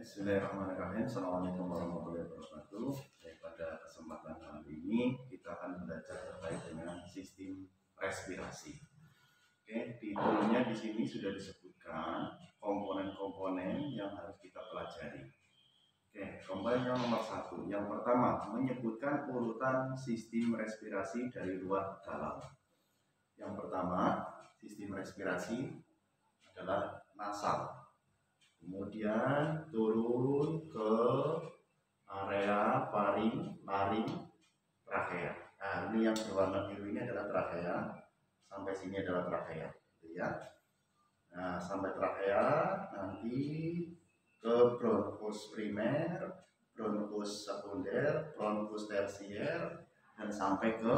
Bismillahirrahmanirrahim. Assalamualaikum warahmatullahi wabarakatuh. Pada kesempatan kali ini kita akan belajar terkait dengan sistem respirasi. Oke, di tolnya di sini sudah disebutkan komponen-komponen yang harus kita pelajari. Oke, komponen yang nomor 1. Yang pertama, menyebutkan urutan sistem respirasi dari luar ke dalam. Yang pertama, sistem respirasi adalah nasal. Kemudian turun ke area faring, laring, trakea. Nah, ini yang berwarna biru ini adalah trakea. Sampai sini adalah trakea, gitu ya. Nah, sampai trakea nanti ke bronkus primer, bronkus sekunder, bronkus tersier, dan sampai ke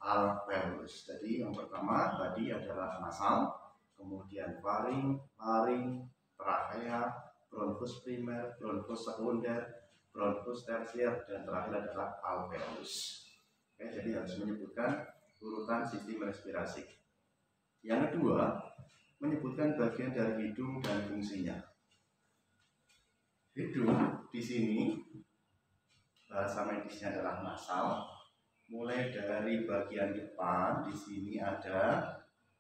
alveolus. Jadi yang pertama tadi adalah nasal, kemudian faring, laring, trakea, bronkus primer, bronkus sekunder, bronkus tersier, dan terakhir adalah alveolus. Oke, jadi harus menyebutkan urutan sistem respirasi. Yang kedua, menyebutkan bagian dari hidung dan fungsinya. Hidung di sini bahasa medisnya adalah nasal. Mulai dari bagian depan di sini ada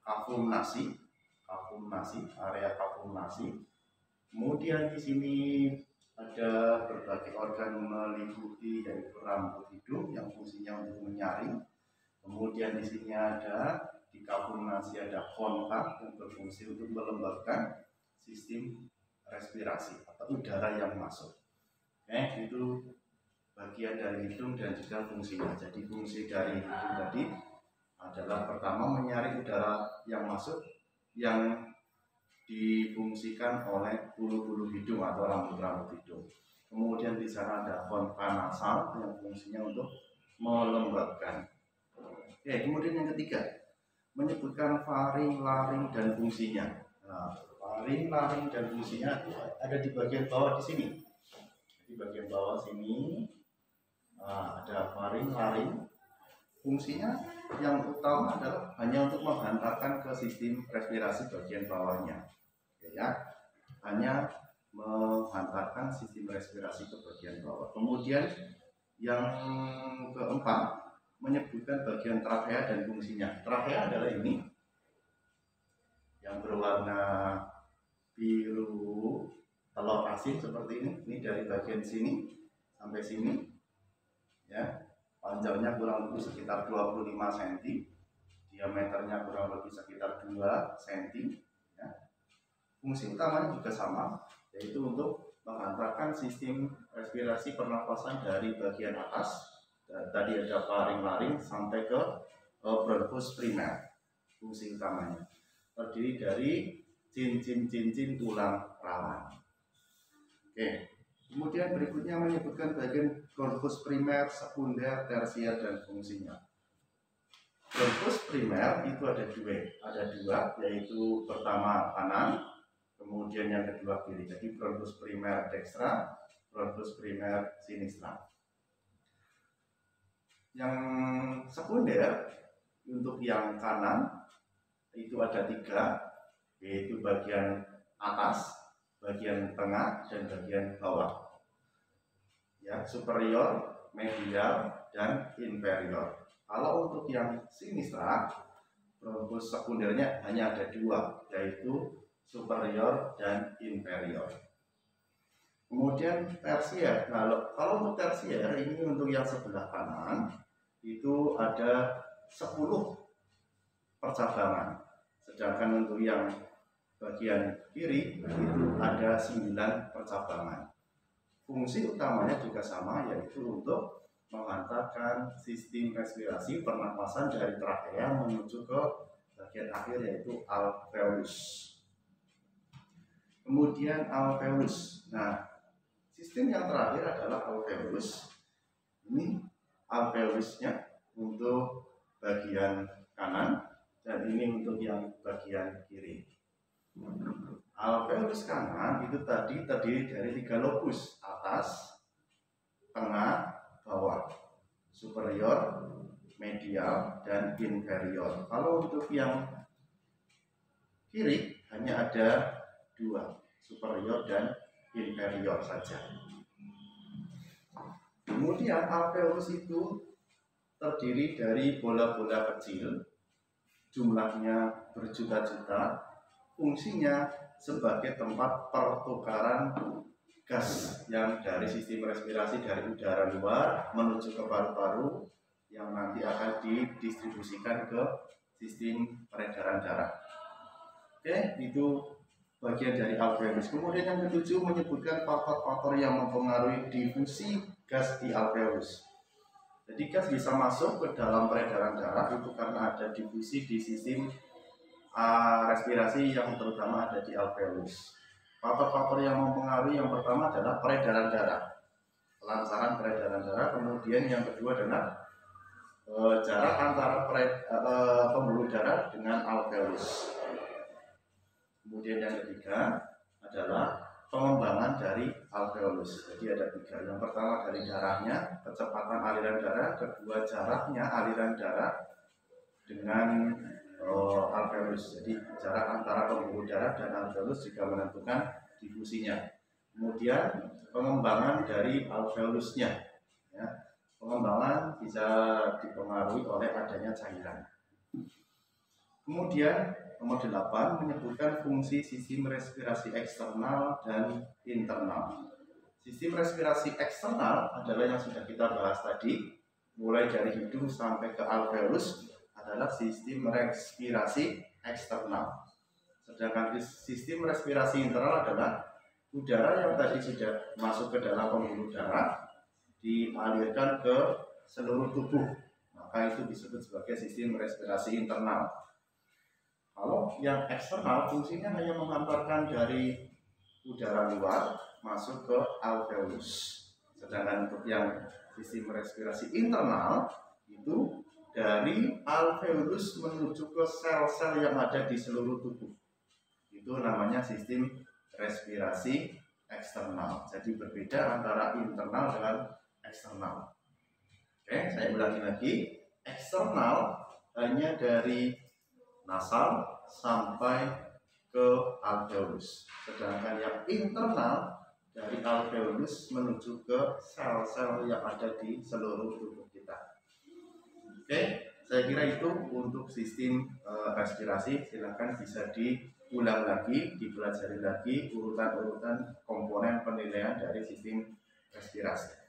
kafum nasi, area kafum nasi. Kemudian di sini ada berbagai organ meliputi yaitu rambut hidung yang fungsinya untuk menyaring. Kemudian di sini ada di kafum nasi ada kontak yang berfungsi untuk melembabkan sistem respirasi atau udara yang masuk. Itu bagian dari hidung dan juga fungsinya. Jadi fungsi dari hidung tadi adalah pertama menyaring udara yang masuk yang difungsikan oleh bulu-bulu hidung atau rambut-rambut hidung. Kemudian di sana ada konka nasal yang fungsinya untuk melembabkan. Kemudian yang ketiga, menyebutkan faring, laring, dan fungsinya. Nah, faring, laring, dan fungsinya ada di bagian bawah di sini. Di bagian bawah sini ada faring, laring. Fungsinya yang utama adalah hanya untuk menghantarkan ke sistem respirasi bagian bawahnya. Ya, hanya menghantarkan sistem respirasi ke bagian bawah. Kemudian yang keempat, menyebutkan bagian trakea dan fungsinya. Trakea adalah ini yang berwarna biru telur asin seperti ini. Ini dari bagian sini sampai sini, ya, panjangnya kurang lebih sekitar 25 cm, diameternya kurang lebih sekitar 2 cm. Fungsi utamanya juga sama, yaitu untuk menghantarkan sistem respirasi pernapasan dari bagian atas, tadi ada faring, laring, sampai ke bronkus primer. Fungsi utamanya terdiri dari cincin-cincin tulang rawan. Kemudian berikutnya menyebutkan bagian bronkus primer, sekunder, tersier, dan fungsinya. Bronkus primer itu ada dua, yaitu pertama kanan, kemudian yang kedua kiri. Jadi bronkus primer dextra, bronkus primer sinistra. Yang sekunder untuk yang kanan itu ada 3, yaitu bagian atas, bagian tengah, dan bagian bawah. Ya, superior, medial, dan inferior. Kalau untuk yang sinistra, bronkus sekundernya hanya ada 2, yaitu superior dan inferior. Kemudian tersier. Nah, kalau untuk tersier ini untuk yang sebelah kanan itu ada 10 percabangan. Sedangkan untuk yang bagian kiri itu ada 9 percabangan. Fungsi utamanya juga sama, yaitu untuk menghantarkan sistem respirasi pernapasan dari trakea menuju ke bagian akhir yaitu alveolus. Kemudian alveolus. Nah, sistem yang terakhir adalah alveolus. Ini alveolusnya untuk bagian kanan dan ini untuk yang bagian kiri. Alveolus kanan itu tadi terdiri dari 3 lobus, atas, tengah, bawah, superior, medial, dan inferior. Kalau untuk yang kiri hanya ada 2, superior dan inferior saja. Kemudian alveolus itu terdiri dari bola-bola kecil, jumlahnya berjuta-juta, fungsinya sebagai tempat pertukaran gas yang dari sistem respirasi dari udara luar menuju ke paru-paru yang nanti akan didistribusikan ke sistem peredaran darah. Oke, itu bagian dari alveolus. Kemudian yang ketujuh menyebutkan faktor-faktor yang mempengaruhi difusi gas di alveolus. Jadi gas bisa masuk ke dalam peredaran darah itu karena ada difusi di sistem respirasi yang terutama ada di alveolus. Faktor-faktor yang mempengaruhi yang pertama adalah peredaran darah, kelancaran peredaran darah. Kemudian yang kedua adalah jarak antara pembuluh darah dengan alveolus. Kemudian yang ketiga adalah pengembangan dari alveolus. Jadi ada tiga. Yang pertama dari darahnya, kecepatan aliran darah. Kedua jaraknya aliran darah dengan alveolus. Jadi jarak antara pembuluh darah dan alveolus juga menentukan difusinya. Kemudian pengembangan dari alveolusnya. Ya. Pengembangan bisa dipengaruhi oleh adanya cairan. Kemudian nomor 8 menyebutkan fungsi sistem respirasi eksternal dan internal. Sistem respirasi eksternal adalah yang sudah kita bahas tadi, mulai dari hidung sampai ke alveolus adalah sistem respirasi eksternal. Sedangkan sistem respirasi internal adalah udara yang tadi sudah masuk ke dalam pembuluh darah dialirkan ke seluruh tubuh, maka itu disebut sebagai sistem respirasi internal. Kalau yang eksternal fungsinya hanya mengantarkan dari udara luar masuk ke alveolus. Sedangkan untuk yang sistem respirasi internal itu dari alveolus menuju ke sel-sel yang ada di seluruh tubuh. Itu namanya sistem respirasi eksternal. Jadi berbeda antara internal dengan eksternal. Oke, saya ulangi lagi. Eksternal hanya dari nasal sampai ke alveolus. Sedangkan yang internal dari alveolus menuju ke sel-sel yang ada di seluruh tubuh kita. Oke, saya kira itu untuk sistem respirasi. Silakan bisa diulang lagi, dipelajari lagi urutan-urutan komponen penilaian dari sistem respirasi.